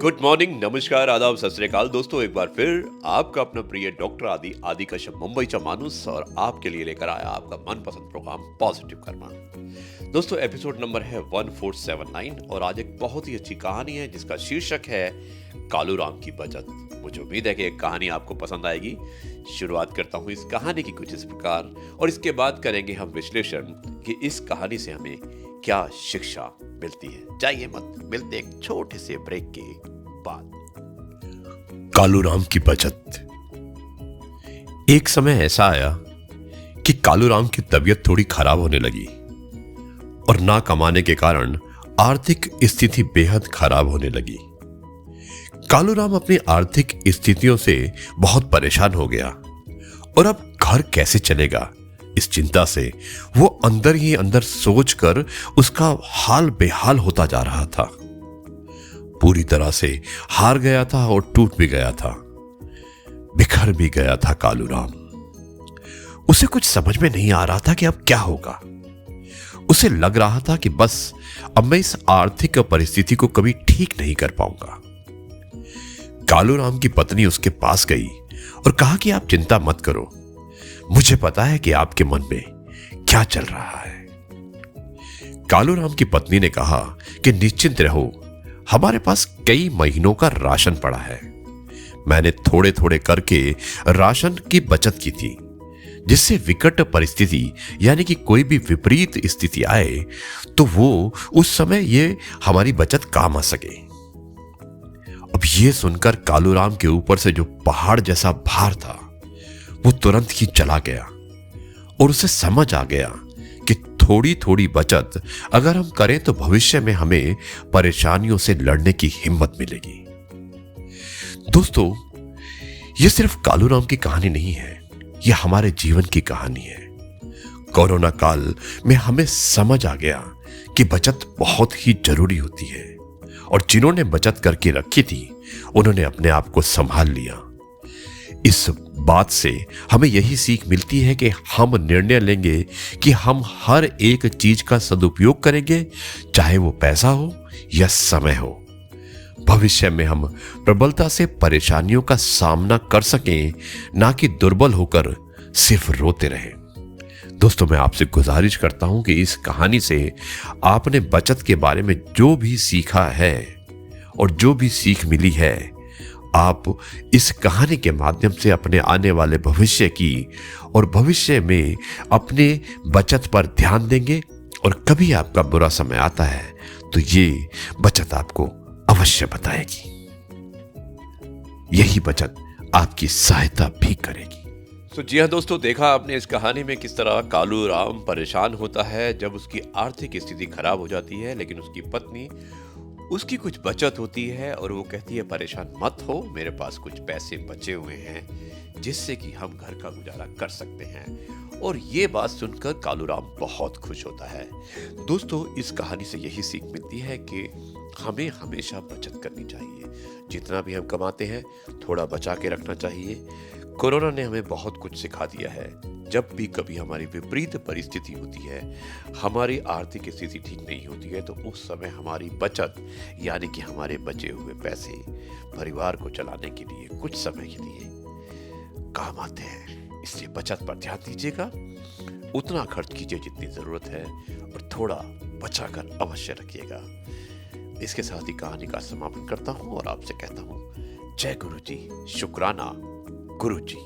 Good morning, नमस्कार, आदाब, सत श्री अकाल दोस्तों। एक बार फिर आपका अपना प्रिय डॉक्टर आदि कश्यप मुंबईचा माणूस और आपके लिए लेकर आया आपका मनपसंद प्रोग्राम पॉजिटिव कर्मा। दोस्तों एपिसोड नंबर है 1479 और आज एक बहुत ही अच्छी कहानी है जिसका शीर्षक है कालूराम की बचत। मुझे उम्मीद है कि एक कहानी आपको पसंद आएगी। शुरुआत करता हूँ इस कहानी की कुछ इस प्रकार और इसके बाद करेंगे हम विश्लेषण कि इस कहानी से हमें क्या शिक्षा मिलती है। जाइए मत मिलते एक छोटे से ब्रेक के बाद। कालूराम की बचत। एक समय ऐसा आया कि कालूराम की तबीयत थोड़ी खराब होने लगी और ना कमाने के कारण आर्थिक स्थिति बेहद खराब होने लगी। कालूराम अपनी आर्थिक स्थितियों से बहुत परेशान हो गया और अब घर कैसे चलेगा इस चिंता से वो अंदर ही अंदर सोचकर उसका हाल बेहाल होता जा रहा था। पूरी तरह से हार गया था और टूट भी गया था, बिखर भी गया था कालूराम। उसे कुछ समझ में नहीं आ रहा था कि अब क्या होगा। उसे लग रहा था कि बस अब मैं इस आर्थिक परिस्थिति को कभी ठीक नहीं कर पाऊंगा। कालूराम की पत्नी उसके पास गई और कहा कि आप चिंता मत करो, मुझे पता है कि आपके मन में क्या चल रहा है। कालूराम की पत्नी ने कहा कि निश्चिंत रहो, हमारे पास कई महीनों का राशन पड़ा है। मैंने थोड़े थोड़े करके राशन की बचत की थी, जिससे विकट परिस्थिति यानी कि कोई भी विपरीत स्थिति आए तो वो उस समय ये हमारी बचत काम आ सके। अब ये सुनकर कालूराम के ऊपर से जो पहाड़ जैसा भार था वो तुरंत ही चला गया और उसे समझ आ गया कि थोड़ी थोड़ी बचत अगर हम करें तो भविष्य में हमें परेशानियों से लड़ने की हिम्मत मिलेगी। दोस्तों, यह सिर्फ कालूराम की कहानी नहीं है, यह हमारे जीवन की कहानी है। कोरोना काल में हमें समझ आ गया कि बचत बहुत ही जरूरी होती है और जिन्होंने बचत करके रखी थी उन्होंने अपने आप को संभाल लिया। इस बात से हमें यही सीख मिलती है कि हम निर्णय लेंगे कि हम हर एक चीज का सदुपयोग करेंगे, चाहे वो पैसा हो या समय हो। भविष्य में हम प्रबलता से परेशानियों का सामना कर सकें, ना कि दुर्बल होकर सिर्फ रोते रहें। दोस्तों, मैं आपसे गुजारिश करता हूं कि इस कहानी से आपने बचत के बारे में जो भी सीखा है और जो भी सीख मिली है, आप इस कहानी के माध्यम से अपने आने वाले भविष्य की और भविष्य में अपने बचत पर ध्यान देंगे और कभी आपका बुरा समय आता है तो ये बचत आपको अवश्य बताएगी। यही बचत आपकी सहायता भी करेगी। तो जी हाँ दोस्तों, देखा आपने इस कहानी में किस तरह कालूराम परेशान होता है जब उसकी आर्थिक स्थिति खराब हो जाती है, लेकिन उसकी पत्नी उसकी कुछ बचत होती है और वो कहती है परेशान मत हो, मेरे पास कुछ पैसे बचे हुए हैं जिससे कि हम घर का गुजारा कर सकते हैं। और ये बात सुनकर कालूराम बहुत खुश होता है। दोस्तों, इस कहानी से यही सीख मिलती है कि हमें हमेशा बचत करनी चाहिए। जितना भी हम कमाते हैं थोड़ा बचा के रखना चाहिए। कोरोना ने हमें बहुत कुछ सिखा दिया है। जब भी कभी हमारी विपरीत परिस्थिति होती है, हमारी आर्थिक स्थिति ठीक नहीं होती है, तो उस समय हमारी बचत यानी कि हमारे बचे हुए पैसे परिवार को चलाने के लिए कुछ समय के लिए काम आते हैं। इसलिए बचत पर ध्यान दीजिएगा, उतना खर्च कीजिए जितनी जरूरत है और थोड़ा बचा कर अवश्य रखिएगा। इसके साथ ही कहानी का समापन करता हूं और आपसे कहता हूं जय गुरु जी, शुक्राना गुरु जी।